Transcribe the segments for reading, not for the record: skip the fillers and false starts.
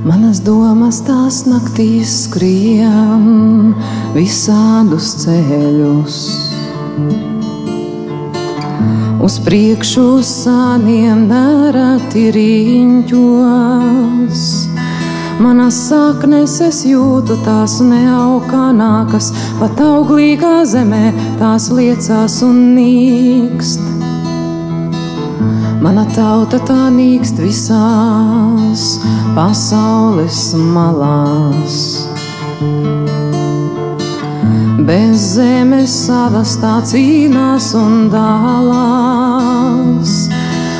Manas domas tās naktīs skrien visādus ceļus, uz priekšu sāniem nereti riņķos. Manas saknes es jūtu, tās neaukanākas, pat auglīgā zemē tās liecās un nīkst. Mana tauta tā nīkst visās pasaules malās. Bez zemes savas tā cīnās un dalās.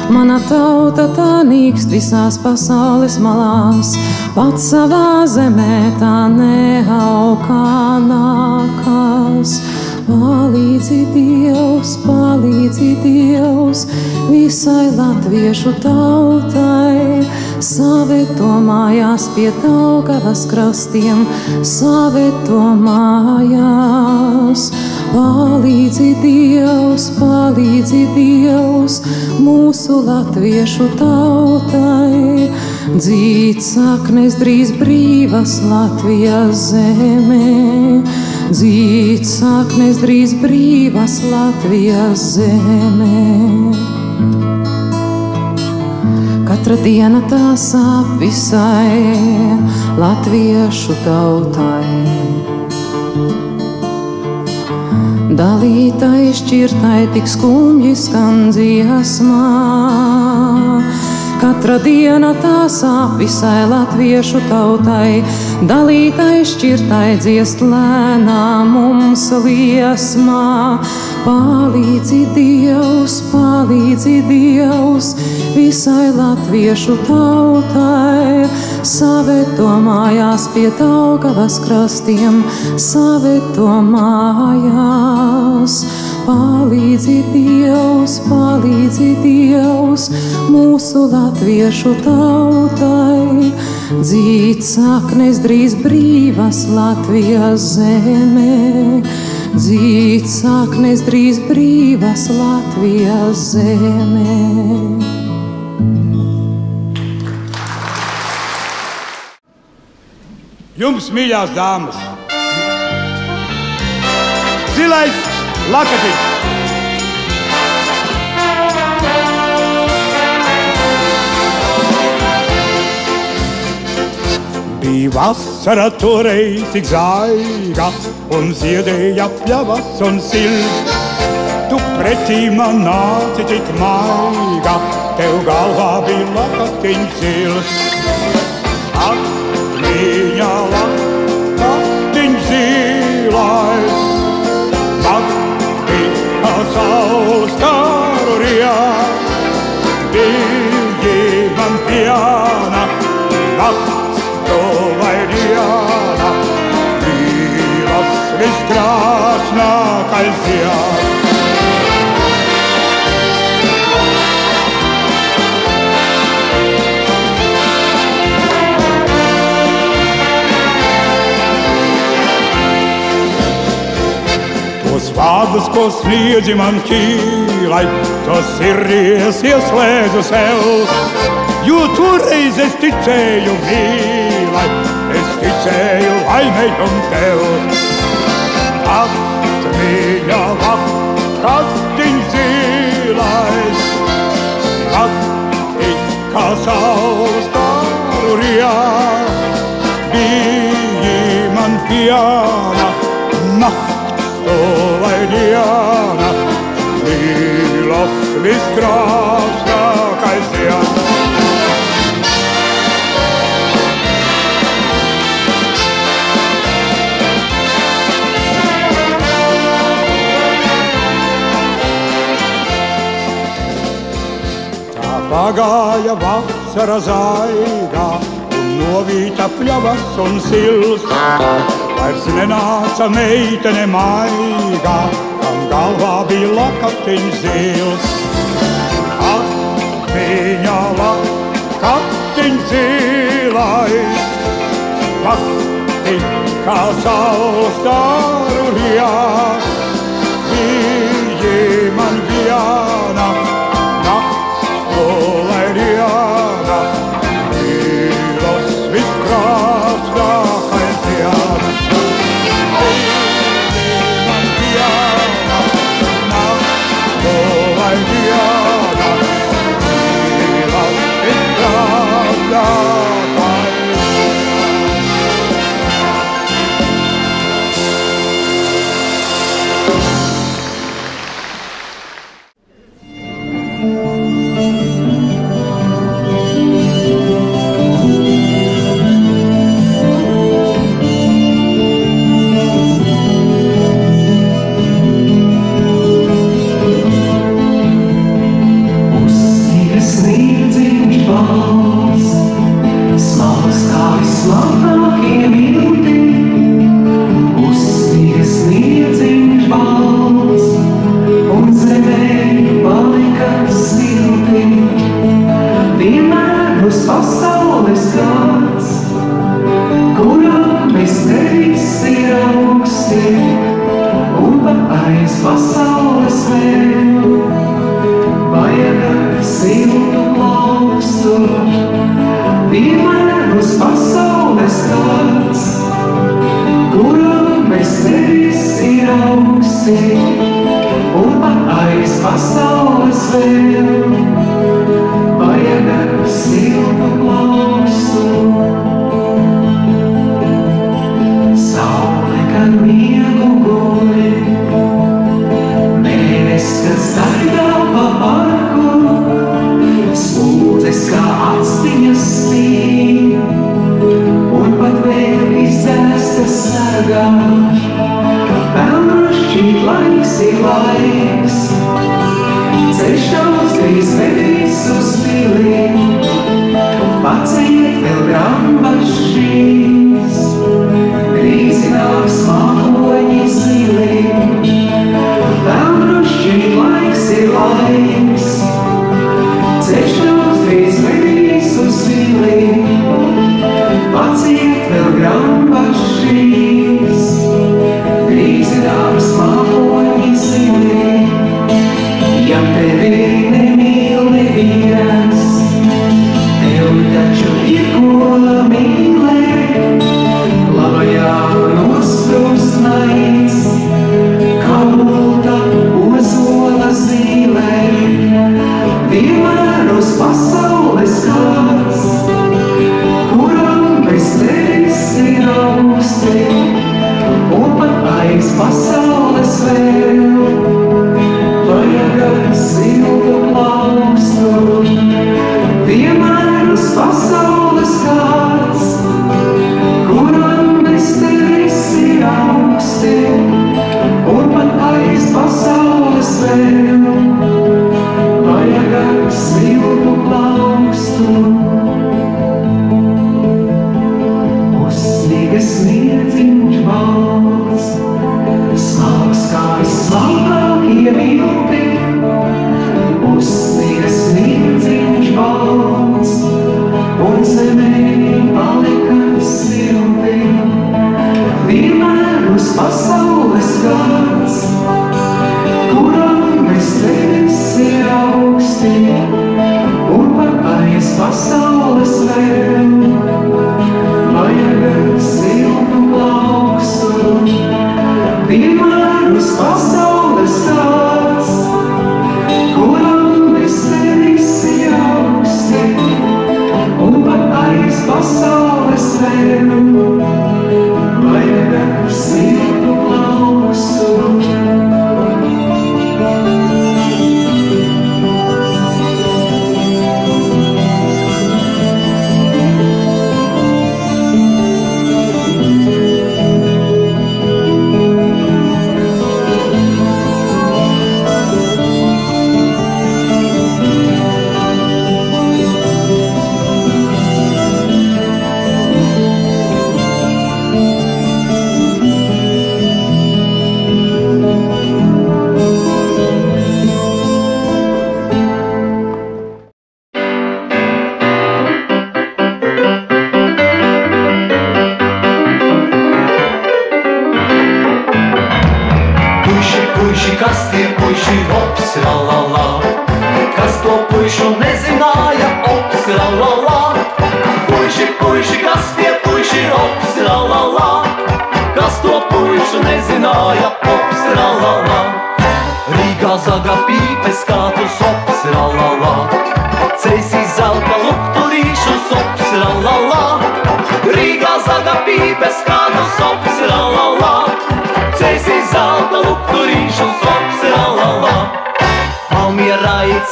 Mana tauta tā nīkst visās pasaules malās, pat savā zemē tā neaukanākas. Palīdzi Dievs, visai latviešu tautai, saveto mājās pie Daugavas krastiem, saveto mājās. Palīdzi Dievs, mūsu latviešu tautai, dzīt saknes drīz brīvas Latvijas zemē, dzīt saknes drīz brīvas Latvijas zemē. Katra diena tā sāp visai latviešu tautai, dalītai, šķirtai, tik skumji skan dziesmā. Katra diena tā sāp visai latviešu tautai, dalītai, šķirtai, dziest lēnā mums liesmā. Palīdzi Dievs, visai latviešu tautai, saveto mājās pie Daugavas krastiem, saveto mājās. Palīdzi Dievs, mūsu latviešu tautai, dzīt saknes drīz brīvas Latvijas zemē, dzīt saknes drīz brīvas Latvijas zemē. Jums, mīļās dāmas, zilais lakatiņš. Bija vasara toreiz tik zaiga un ziedēja pļavas un silts. Tu pretī man nāci tik maiga, tev galvā bija lakatiņš zils. Atmiņā lakatiņš zilais, nakti kā saules kāru riet, bija man piena, nakts to vai diena, vīras viskrāsnākais ziet. Tos vārdus, ko sniedzi man ķīlai, tos sirdīs ieslēdzu sev, jo toreiz es ticēju mīlai, es ticēju laimei un tev. Atmiņā lakatiņš zilais, nakti kā saules kāru riet, bija man piena, nakts to vai diena, mīlas viskrāsnākais ziet. Tā pagāja vasara zaigā un novīta pļavas un sils. Vairs nenāca meitene maigā, kam galvā bija lakatiņš zils. Atmiņā lakatiņš zilais, nakti kā saules kāru riet, bija man viena, nakts to vai diena,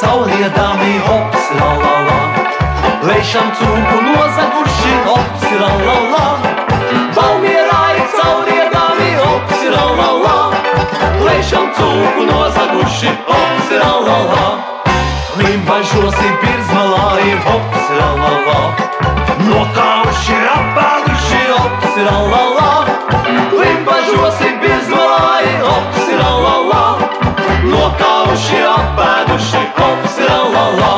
Saulē cauriedami, hops, la la la. Lejšam cūku nozaguši, hops, la la la. Valmierai cauriedami, hops, la la la. Lejšam cūku nozaguši, hops, la la la. Limbažosi Birzmalā ir hops, la la la. Nokauši apēduši, hops, la la la. Limbažosi Birzmalā ir hops, la la la. Nokauši apēduši, hops, la la la.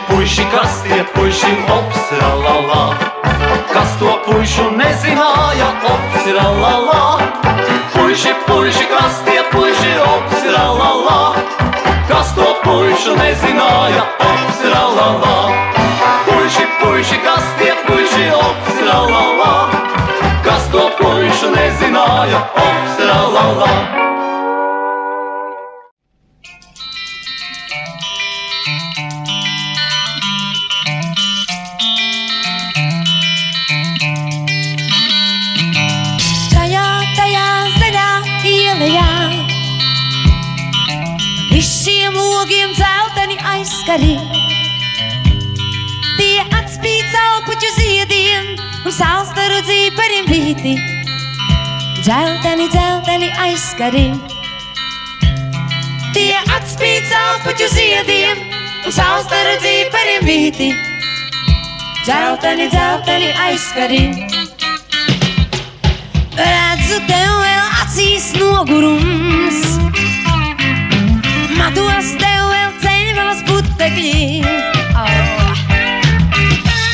Puiši, kas tie puiši, ops, la la la. Kas to puišu nezināja, ops, la la la. Puiši, kas tie puiši, ops, la la la. Kas to puišu nezināja, ops, la la la. Puiši, kas tie puiši, ops, la la la. Kas to puišu nezināja, ops, la la la. Visiem logiem dzelteni aizskari, tie atspīd celpuķu ziediem un salstaru dzīpariem vīti. Dzelteni, dzelteni aizskari, tie atspīd celpuķu ziediem un salstaru dzīpariem vīti. Dzelteni, dzelteni aizskari, redzu tev vēl acīs nogurums. Matos tev vēl ceļvelas putekļi.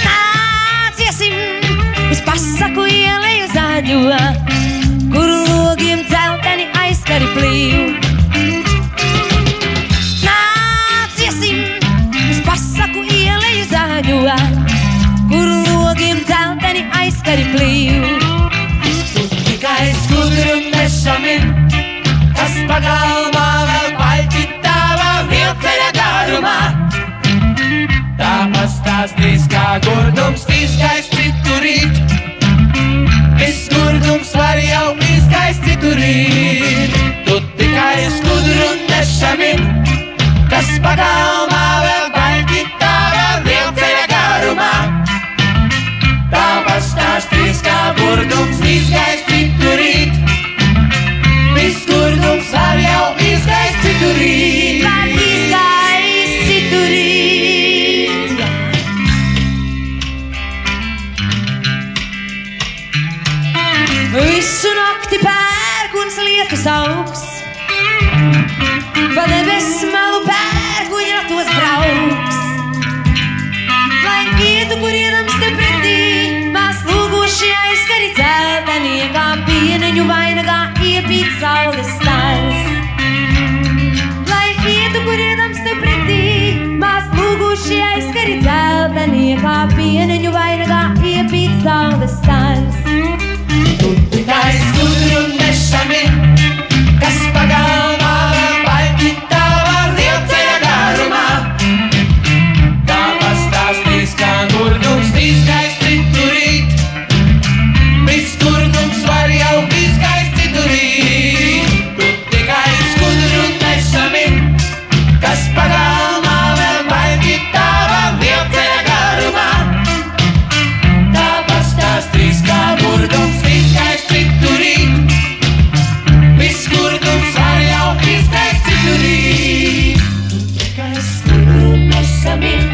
Nāciesim uz pasaku ieleju zaļo, kur logiem dzelteni aizskari plīv. Nāciesim uz pasaku ieleju zaļo, kur logiem dzelteni aizskari plīv. Tu tikai skudru nešamin, kas pagalmā vēl paļķi vilceļa garumā. Tā pastāstīs, kā gurdums izgaist citurīt. Viss gurdums var jau izgaist citurīt. Tu tikai skudru nešamin, kas pagalmā vēl paļķi vilceļa garumā. Tā pastāstīs, kā gurdums izgaist citurīt. Viss gurdums var jau izgaist citurīt. Visu nakti pērkuns lietus augs, pa debesu malu pērkuņa ratos brauks. Lai ietu, kur iedams te pretī, mās lūguši aizskari dzeltenie, kā pieneņu vainagā iepīt saules stars. Lai ietu, kur iedams te pretī, mās lūguši aizskari dzeltenie, kā pieneņu vainagā iepīt saules stars. Tikai skudru nešamin, kas pagalmā vēl paļķi tava vilceļa garumā. Tā pastāstīs, kā gurdums izgaist citurīt. Viss gurdums var jau izgaist citurīt. Tu tikai skudru nešamin, kas pagalmā vēl paļķi tava vilceļa garumā. Tā pastāstīs, kā gurdums izgaist citurīt. Viss gurdums var jau izgaist citurīt. Tikai skudru nešamin,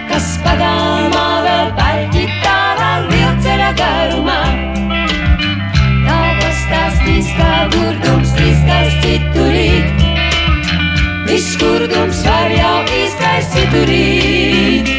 kas pagalmā vēl paļķi tava vilceļa garumā. Tā pastāstīs, kā gurdums izgaist citurīt. Viss gurdums var jau izgaist citurīt.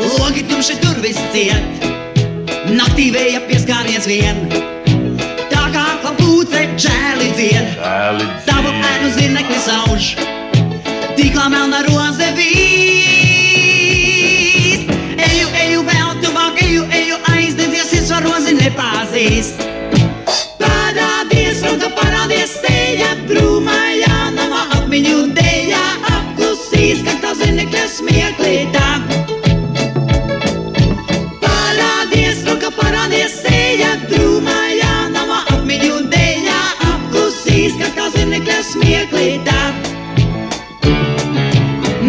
Logi tumši durvis ciet, naktī vēja pieskāriens vien. Tā kā klapūce žēli dzied, tavu ēnu zineklis auž, tīklā melna roze vīst. Eju vēl tuvāk, eju aizdedzies, es var rozi nepāzīst. Parādies, roka parādies, seja brūmājā, nama apmiņu dēļā apklusīs, ka tā zinekļa smieklītā. Parādies, roka parādies, seja brūmājā, nama apmiņu dēļā apklusīs, ka tā zinekļa smieklītā.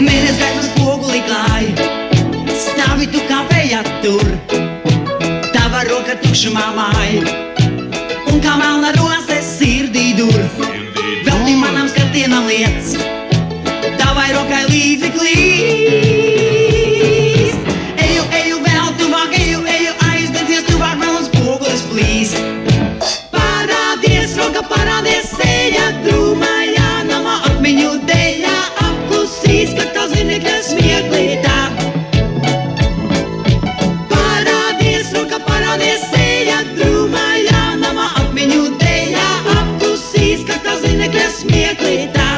Mēnes gaismas spoguli klāj, stāvi tu kā vēja tur, tava roka tukšumā māj, un kā melna roze sirdī dur. Velti manam skatienam liec, tavai rokai līdzi klīst. Eju vēl tuvāk, eju aizdedzies tuvāk, vēl un spogulis plīst. Parādies, roka parādies, seja drūmājā, nama apmiņu dēļā apklusīs, ka tā zinekļa smieklītā. Parādies, roka parādies, seja drūmājā, nama apmiņu dēļā apklusīs, ka tā zinekļa smieklītā.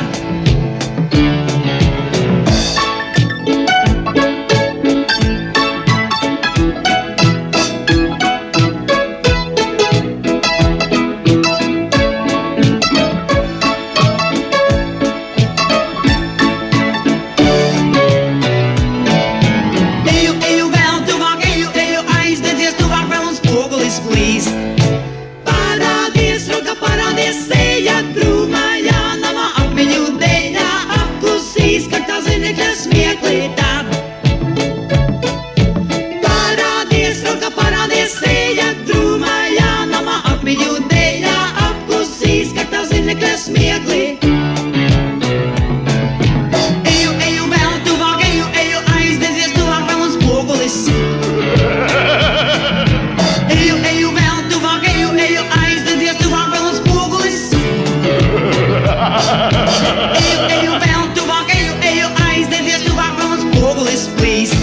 Eju vēl tuvāk, eju aizdedzies tuvāk, vēl un spogulis plīst. Parādies, roka parādies, seja drūmājā, nama apmiņu dēļā apklusīs, ka tā zinekļa smieklītā. Parādies, roka parādies, seja drūmājā, nama apmiņu dēļā apklusīs, ka tā zinekļa smieklītā. Eju vēl tuvāk, eju aizdedzies tuvāk, vēl un spogulis. Eju vēl tuvāk, eju aizdedzies tuvāk, vēl un spogulis. Eju vēl tuvāk, eju aizdedzies tuvāk, vēl un spogulis plīst.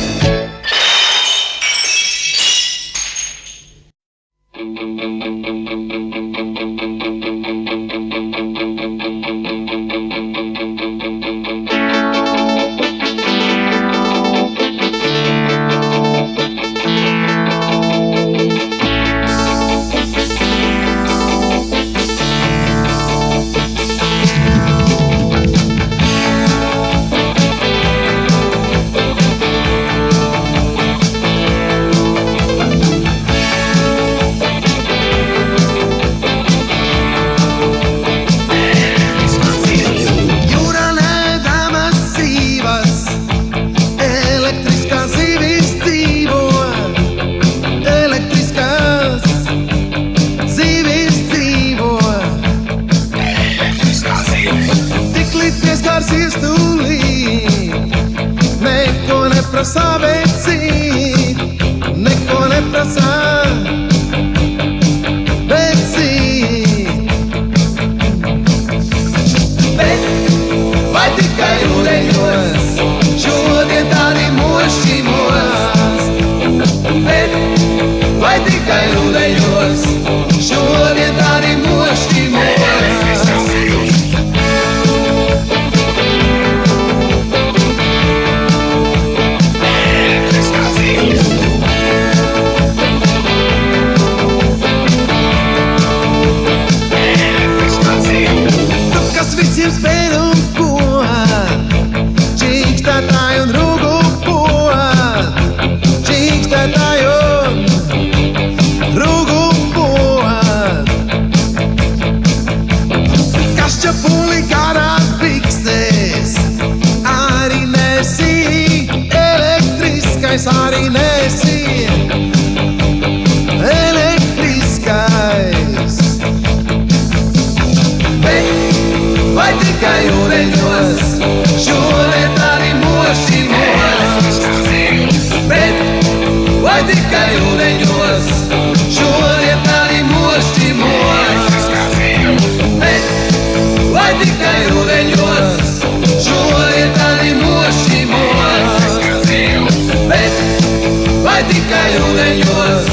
lai tikai ūdeņos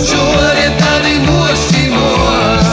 šodien tavi nošķimos.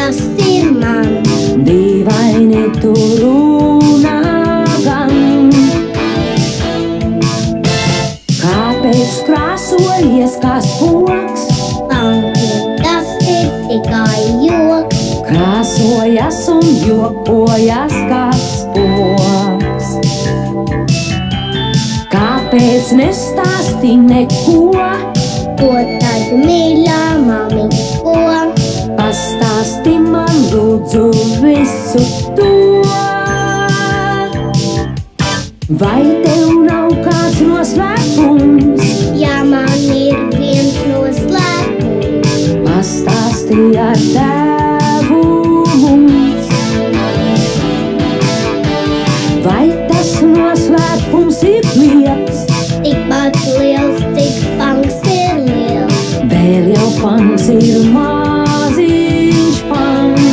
tas ir man. Dīvaini tu runā gan. Kāpēc krāsojies kā spoks? Panki, tas ir tikai joks. Krāsojas un jokojas kā spoks. Kāpēc nestāsti neko? Ko tad, mīļā mamiņa, ko? Pastāsti man lūdzu visu to. Vai tev nav kāds noslēpums? Ja man ir viens noslēpums, Pastāsti ar tēvu mums. Vai tas noslēpums ir liels? tikpat liels, cik panks ir liels. Vēl jau pants ir maziņš pants.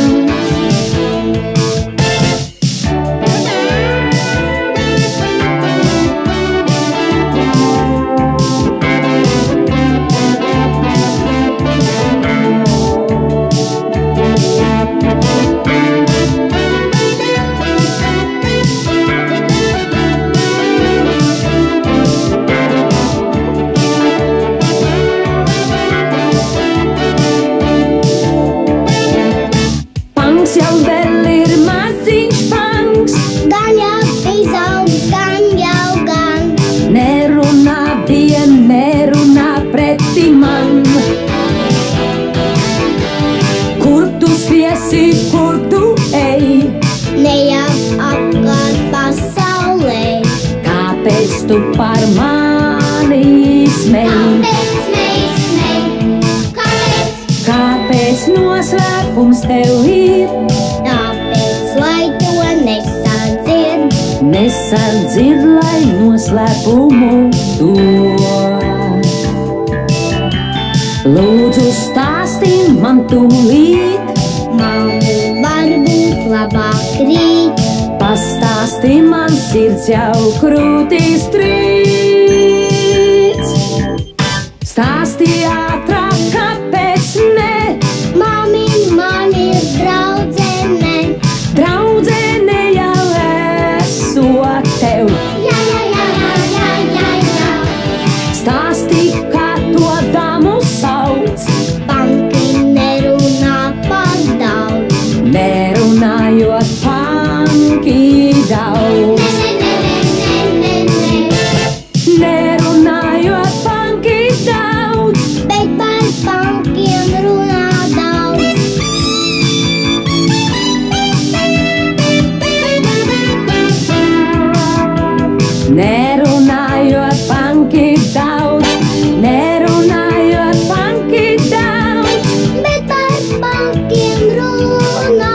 Panks jau vēl ir maziņš panks. Gan jau izaugs, gan jau gan. Nerunā vien, nerunā preti man. Kur tu spiesi, kur tu ej? Ne jau apkārt pasaulē. Kāpēc tu par mani smej? Kāpēc noslēpums tev ir? Tāpēc, lai to nesadzird, Nesadzird, lai noslēpumu to. Lūdzu stāsti man tūlīt. mammu varbūt labāk rīt. Pastāsti man sirds jau krūtīs trīc. Stāsti ātrāk, kāpēc ne? Mamiņ, man ir draudzene. Draudzene jau esot tev. Jā, jā, jā, jā, jā, jā. Stāsti, kā to damu sauc. Panki nerunā par daudz. Nerunājot panki daudz. Nerunājot panki daudz. Bet par pankiem runā daudz. Nerunājot panki daudz. Nerunājot panki daudz. Bet par pankiem runā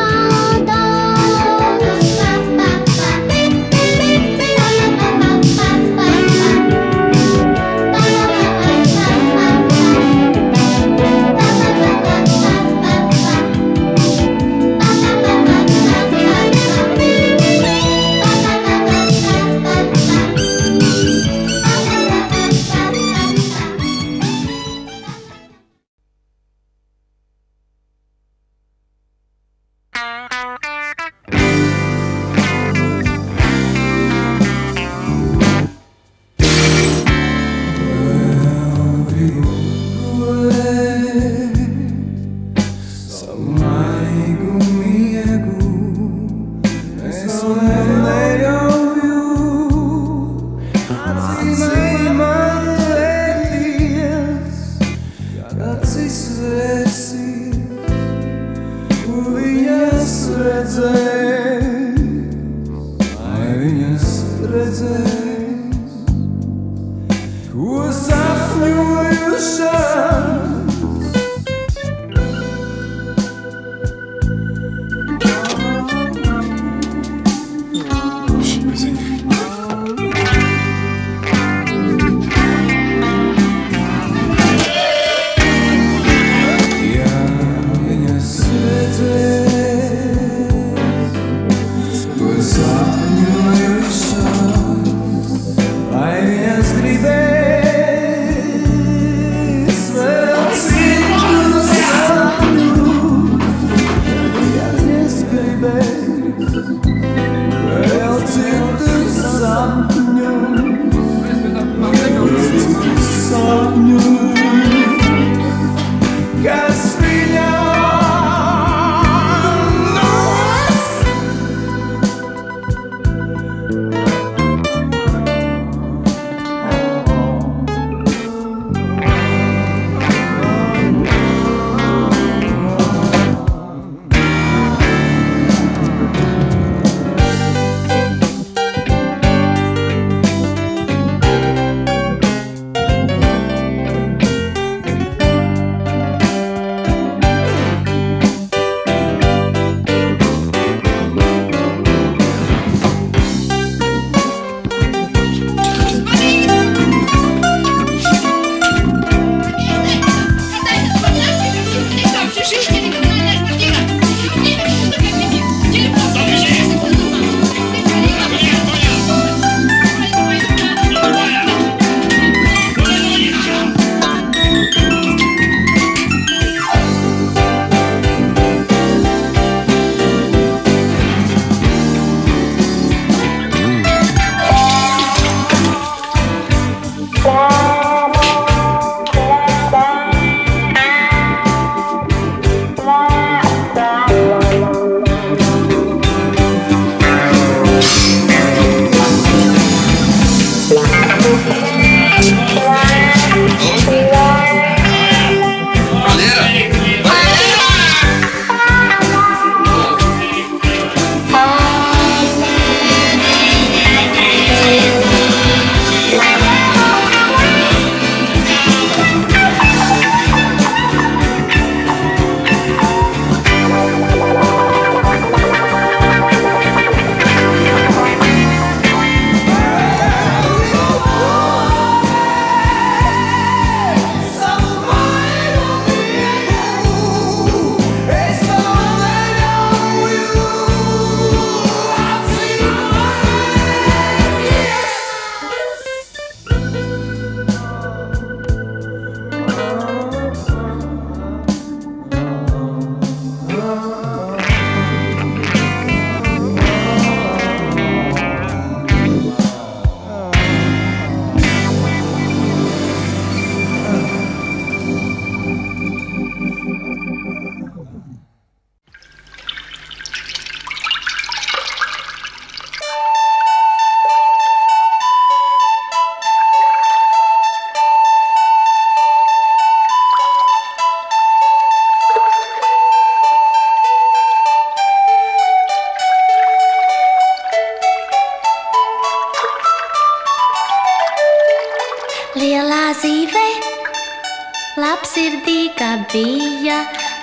Labsirdīga bija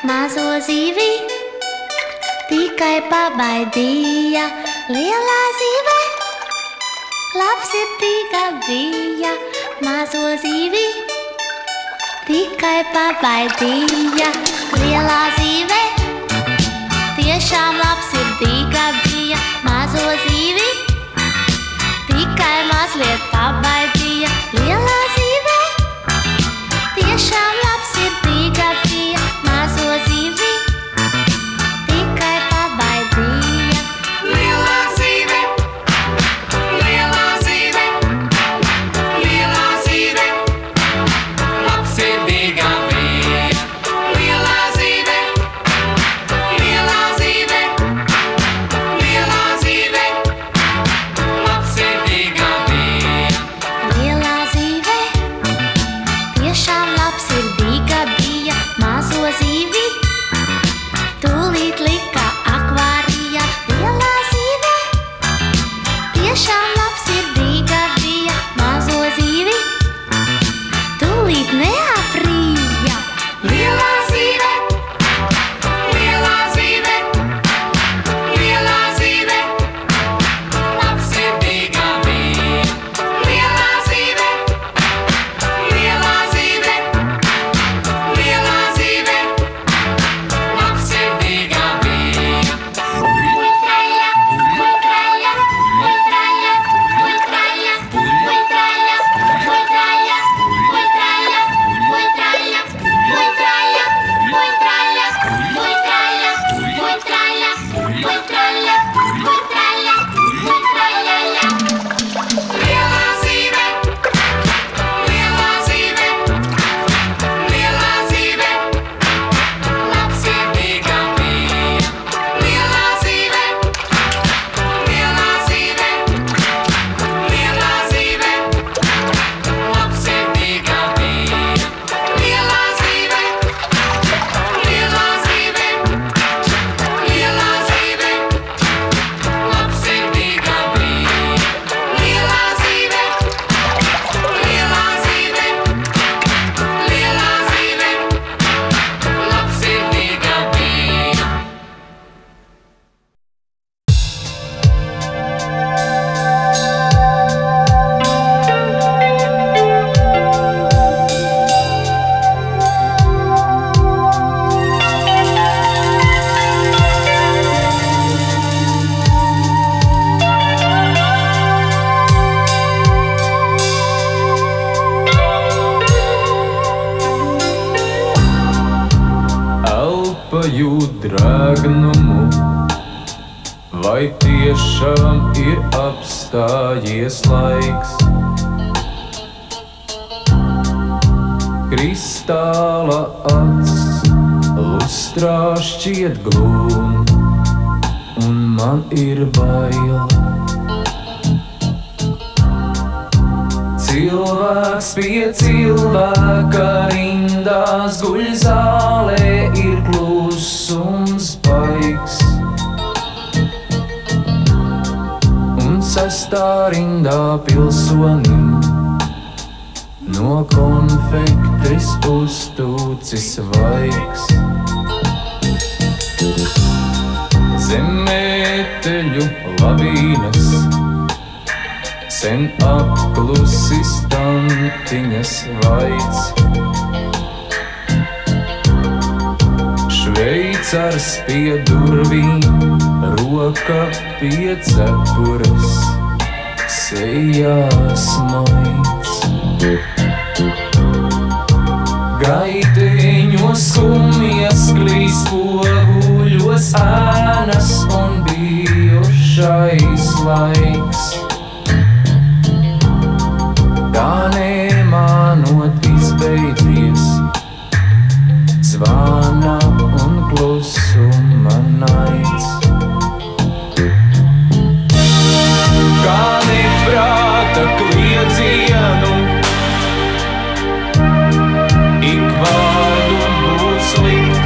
mazo zīvi, tikai pabaidīja lielā zīve. Labsirdīga bija mazo zīvi, tikai pabaidīja lielā zīve. Tiešām labsirdīga bija mazo zīvi, tikai mazliet pabaidīja lielā zīve. Tiešām labsirdīga bija mazo zīvi, tikai pabaidīja lielā zīve. Lielā zīve, lielā zīve, labsirdīga bija lielā zīve. Lielā zīve, lielā zīve, labsirdīga bija lielā zīve. Tiešām labsirdīga bija mazo zīvi, tūlīt lika akvārijā lielā zīve. Tiešām labsirdīga bija mazo zīvi, tūlīt neafrīja lielā zīve. Lielā zīve, lielā zīve, labsirdīga bija lielā zīve. Lielā zīve, lielā zīve, labsirdīga bija. Muļtraļa, muļtraļa, muļtraļa, muļtraļa, muļtraļa, muļtraļa, muļtraļa, muļtraļa, muļtraļa, muļtraļa, muļtraļa, muļtraļa, muļtraļa, muļtraļa, muļtraļa. Lielā zīve, lielā zīve, lielā zīve, labsirdīga bija. Lielā zīve, lielā zīve, lielā zīve, labsirdīga bija. Lielā zīve, lielā zīve, lielā zīve, labsirdīga bija. Lielā zīve, lielā zīve, lielā zīve, labsirdīga bija. Elpaju drēgnumu, vai tiešām ir apstājies laiks? Kristāla acs lustrā šķiet glūn, un man ir bail. Cilvēks pie cilvēka rindās guļ zālē, ir klusums baigs. Un sestā rindā pilsonim no konfektes uztūcis vaigs. Zemēteļu lavīnas, sen apklusi stantiņas vaids. Šveicars pie durvīm, roka pie cepures, sejā smaids. Gaiteņos skumjas klīs poguļos ēnas un bijušais laiks. Tā nemānot izbeidzies, zvana un klusuma naids. Kā neprāta kliedzienu, ik vārdu būs likt,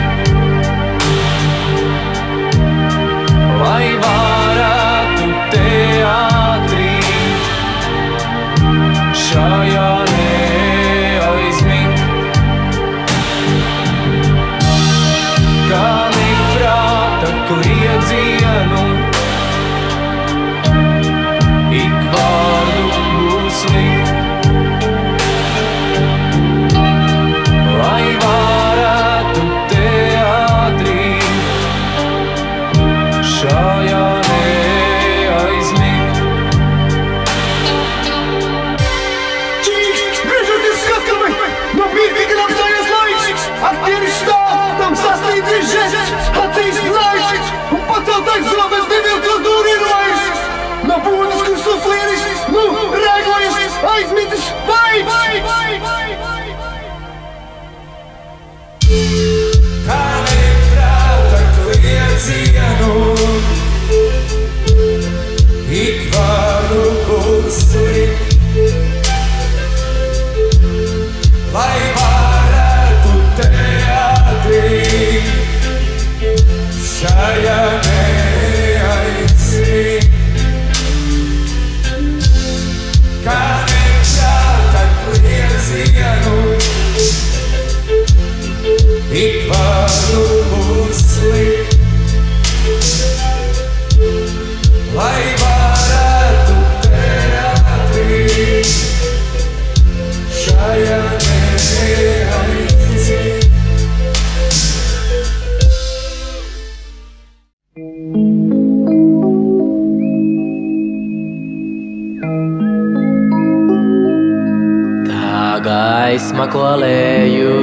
gaisma, ko lēju,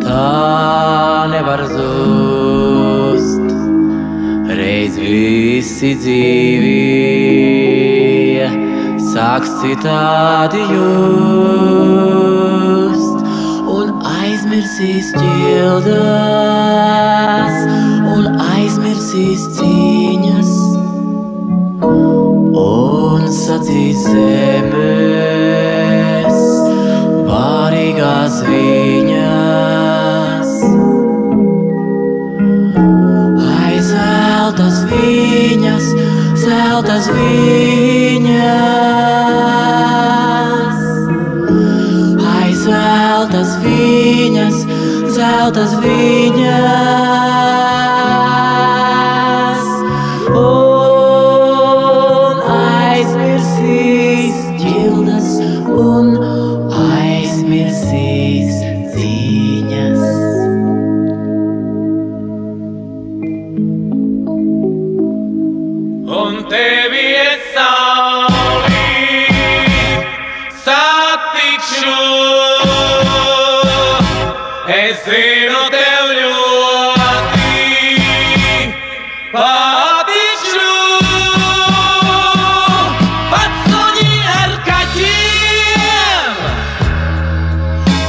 tā nevar zust. Reiz visi dzīvie sāks citādi just, un aizmirsīs ķildas, un aizmirsīs cīņas, un sacīs zemes vārīgās viņas. Aizeltas viņas, zeltas viņas. Aizeltas viņas, zeltas viņas. Un aizmirsīs ķildas, un aizmirsīs cīņas. Un tevi es saulī satikšu, es zinu tev ļoti patikšu. Pats suņi ar kaķiem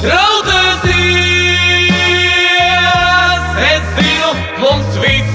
draudzēsies, es zinu, mums visiem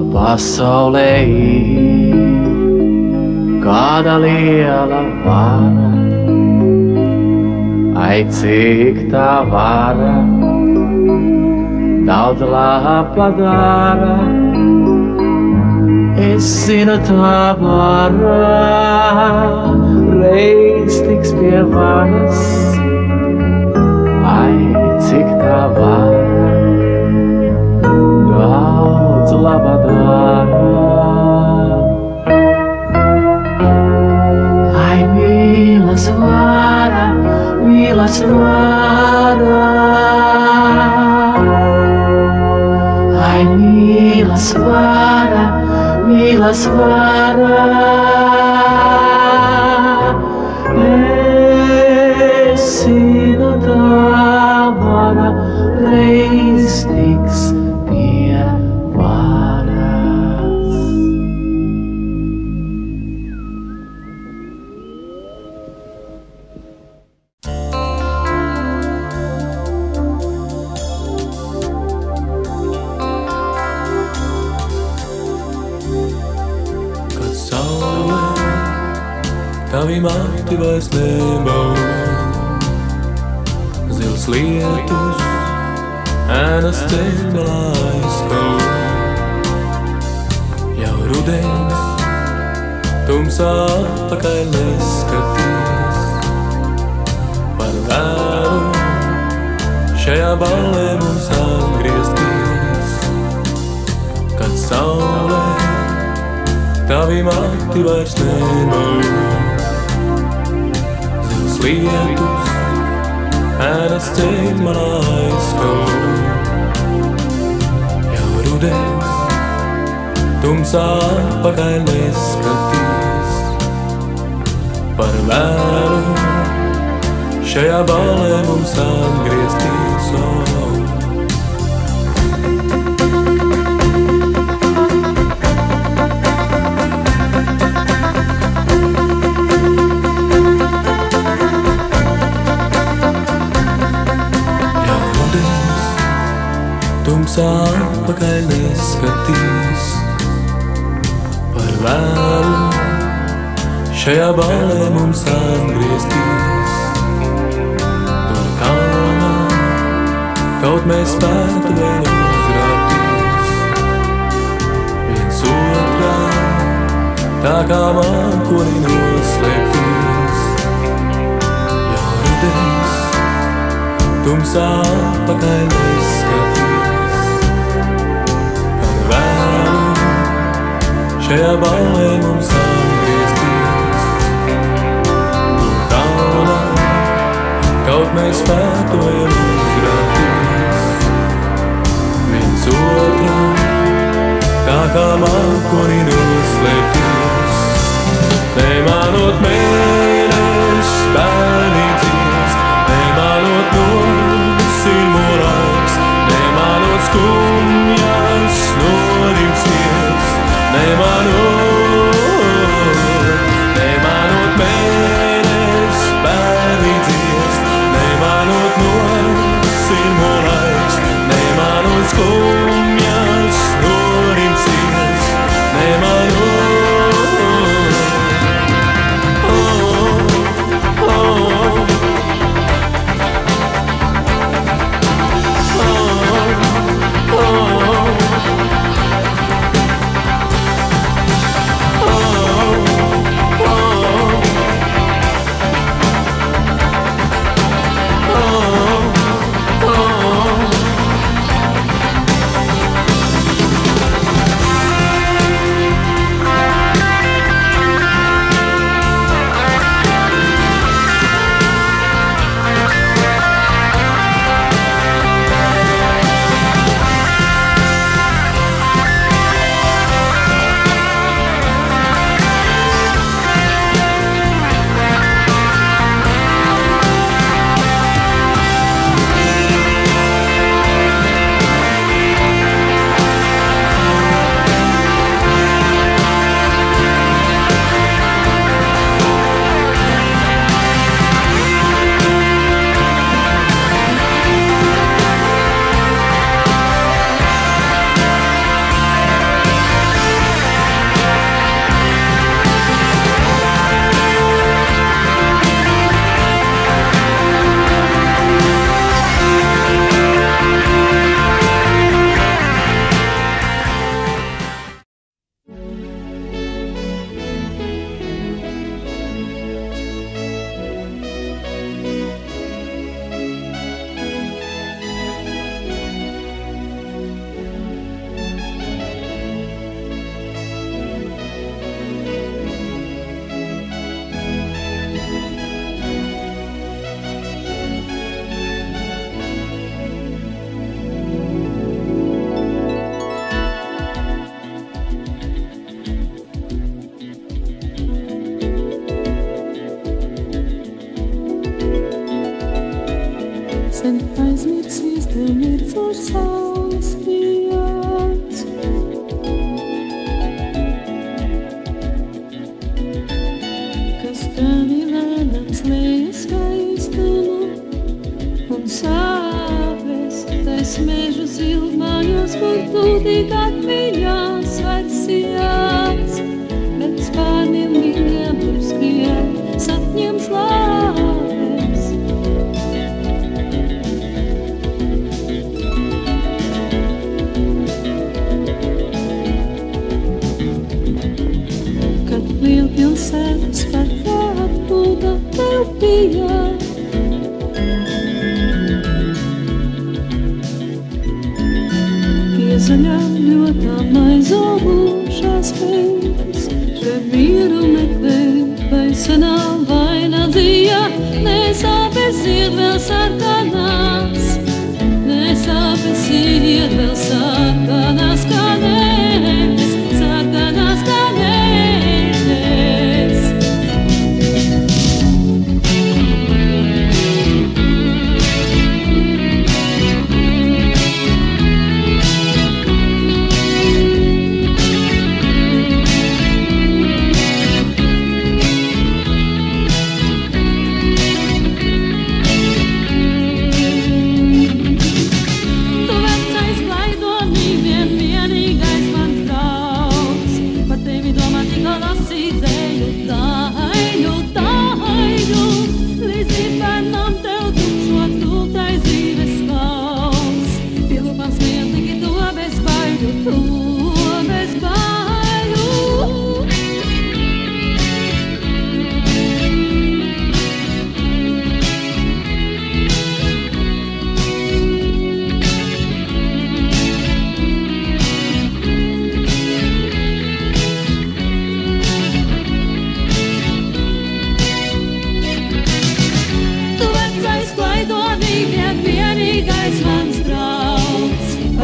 pasaulē kāda liela vara, ai cik tā vara daudz laba dara. Es zinu, tā vara reiz tiks pie varas, ai cik tā vara daudz laba dara. Ai mīlas vara, mīlas vara. Ai mīlas vara, mīlas vara. Es zinu, tā vara reiz tiks pie varas. Kad saule tavi mati vairs nebauda, zils lietus ēnas ceļmalā aizskauj. Jau rudens tumsā atpakaļ neskaties, par vēlu šajā ballē mums atgriezties. Kad saule tavi mati vairs nebauda, zils lietus ēnas ceļmalā aizskauj. Jau rudens tumsā atpakaļ neskaties, par vēlu šajā ballē mums atgriezties. Tumsā atpakaļ neskatīs, par vēlu šajā ballē mums atgriezties. Tur kalnā kaut mēs spētu vēl uzrāpties. tā kā mākoni noslēpties. Ja rudens tumsā atpakaļ neskaties, par vēlu šajā ballē mums atgriezties. Tālā kaut mēs spētojam uzrauties viens otram, tā kā mākoni noslēpties. Nemanot mēnes bērni dziest, nemanot nosirmo laiks, nemanot skumjas norimsies, nemanot mēnes bērni dziest, nemanot nosirmo laiks, nemanot skumjas norimsies, nemanot.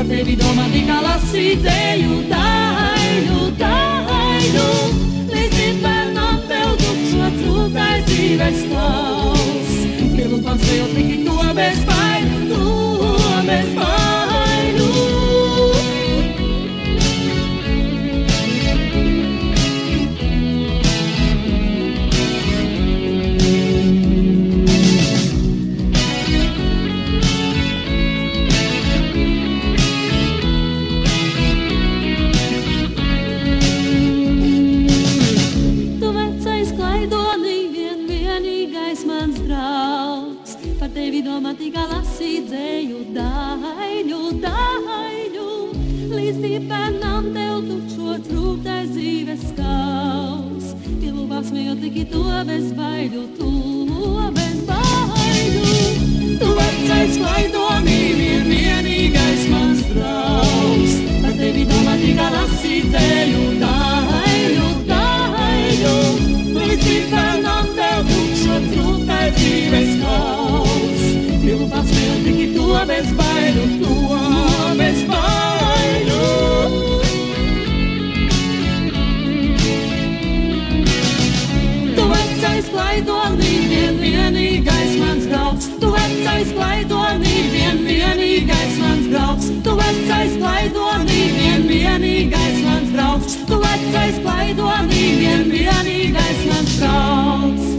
par tevi domā tikai lasītēju daļu, daļu. Līdz bērnam tev tukšo trūkais dzīves kaus. Gribu pats vēl tikai to bez baiļu, to bez baiļu. Tevi domā tikai lasīt dzēju daļu, daļu. Līdz bērnam tev tukšo trūktais dzīves kaus. Pilu pasmējot tikai to bez baiļu, to bez baiļu. Tu vecais klaidonī vienīgais mans draugs. Par tevi domā tikai lasīt dzēju daļu, daļu. Līdz bērnam tev tukšo trūktais dzīves kaus. Gribu pasmējot tikai to bez baiļu, to bez baiļu. Tu vecais klaidonī vienīgais mans draugs. Tu vecais klaidonī vienīgais mans draugs. Tu vecais klaidonī vienīgais mans draugs. Tu vecais klaidonī vienīgais mans draugs.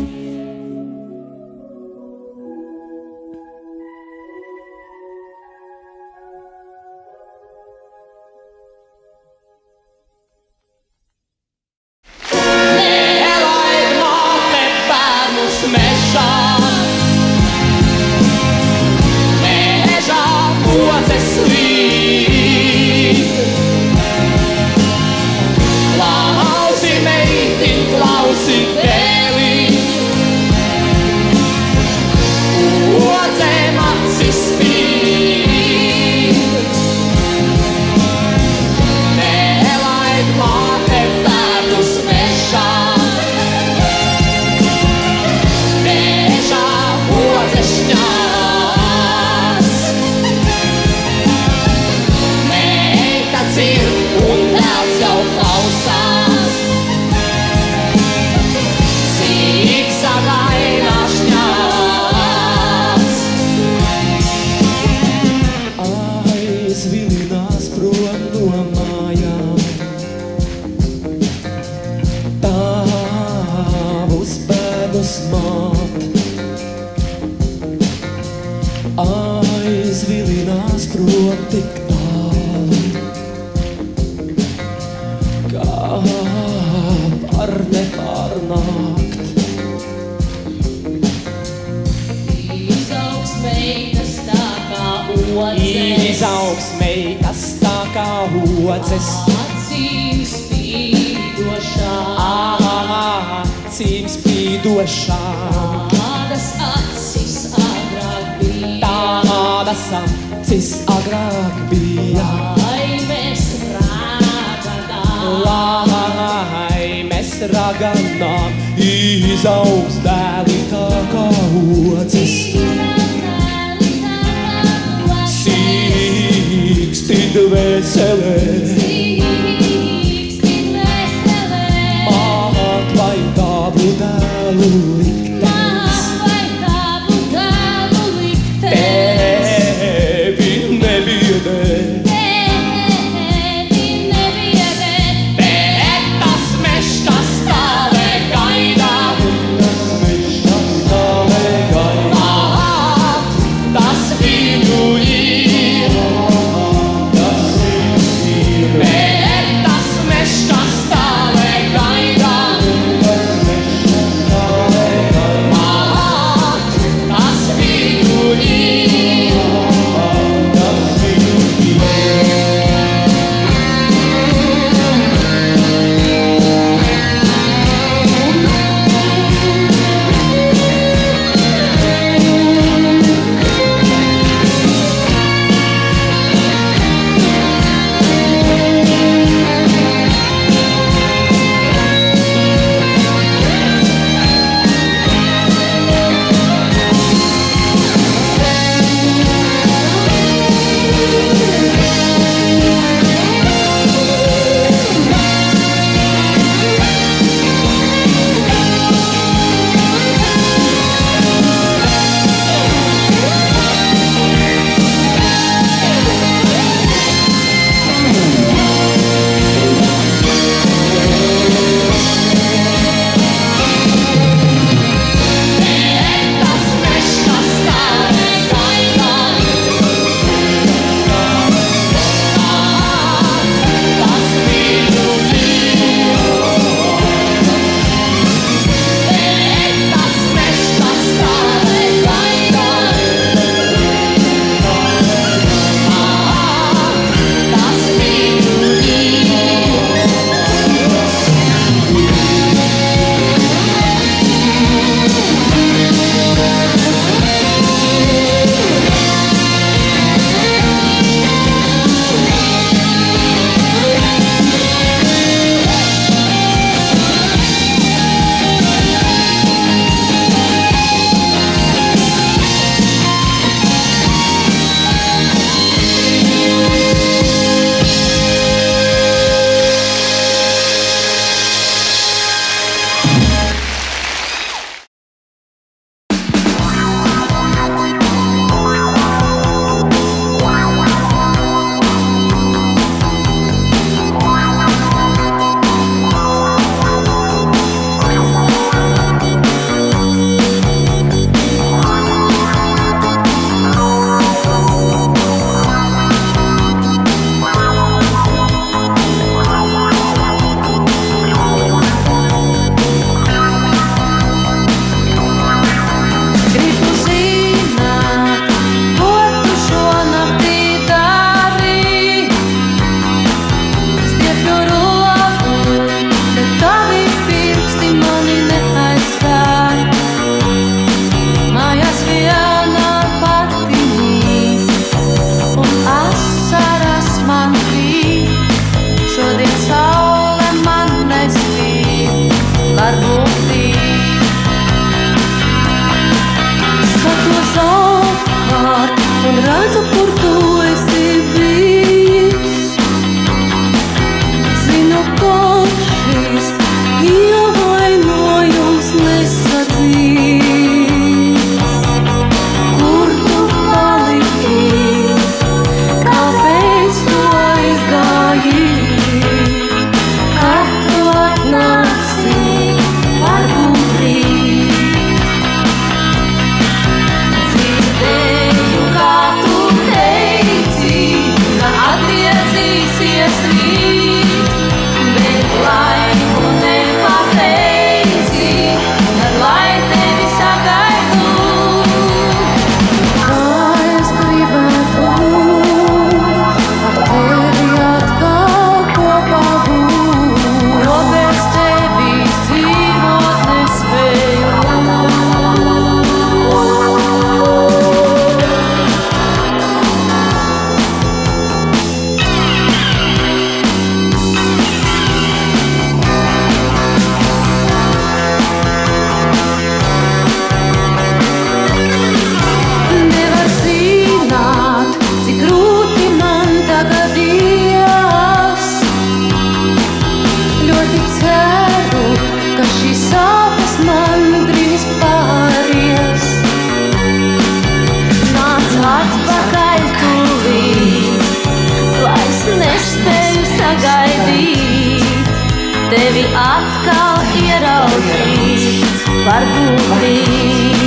atkal ieraudzīt, varbūt rīt.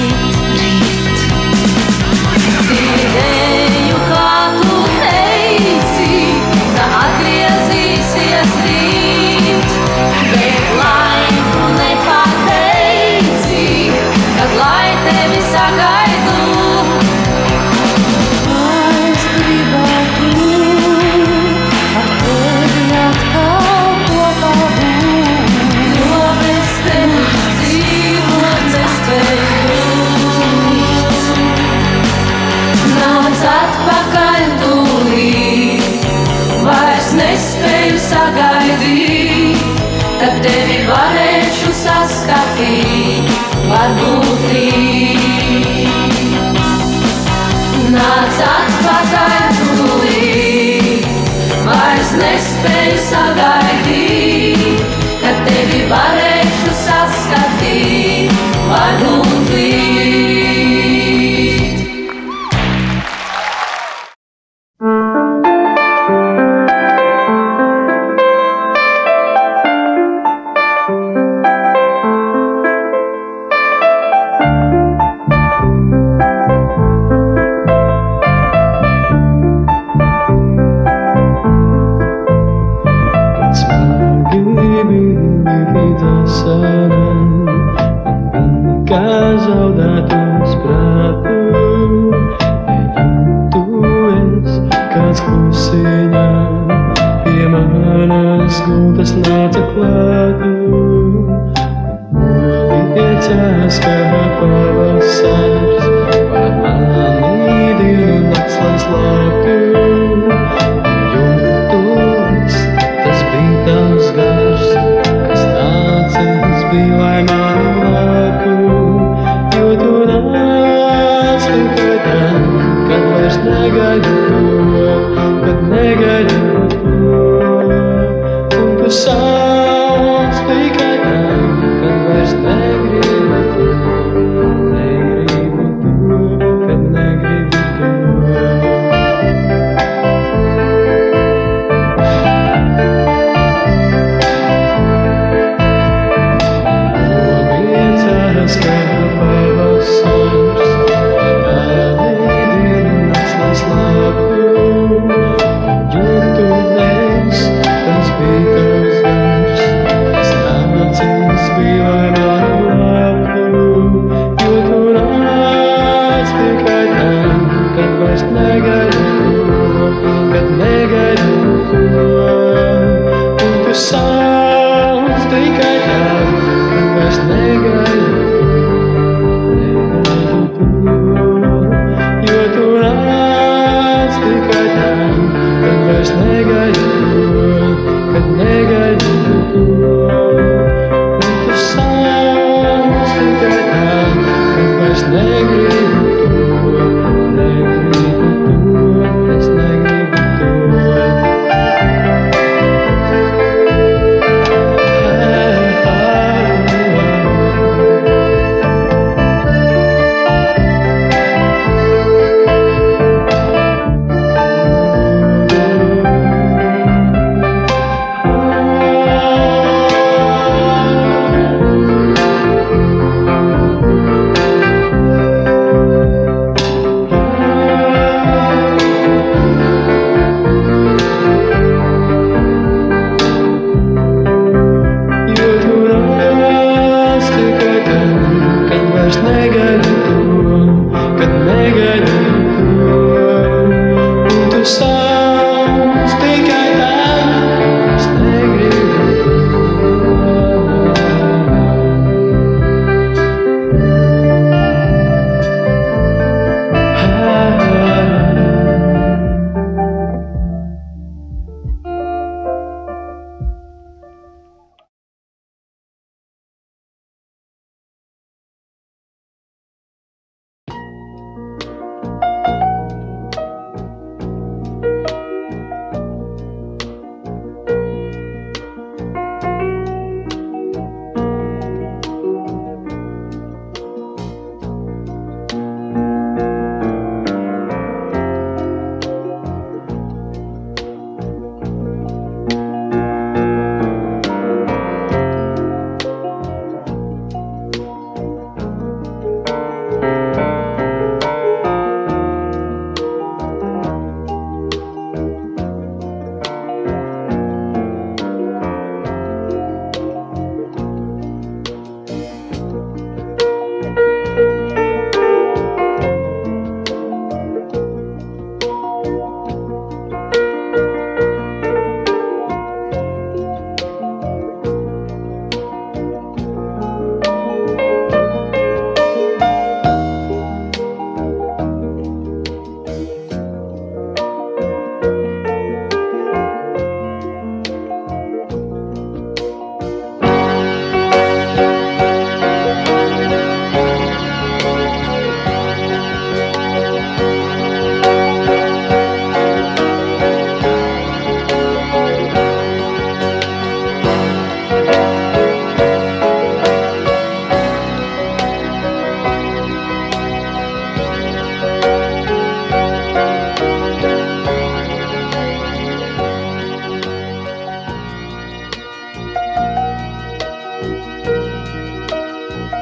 Dzirdēju, kā tu teici, ka atgriezīsies rīt, bet lai tu nepateici, kad lai tevi sagaidu. Es gribētu ar tevi atkal kopā būt, jo bez tevis dzīvot nespēju. Nāc atpakaļ tūlīt, vairs nespēju sagaidīt, kad tevi varēšu saskatīt, varbūt rīt. Nāc atpakaļ tūlīt, vairs nespēju sagaidīt, kad tevi varēšu saskatīt, varbūt rīt.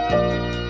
Thank you.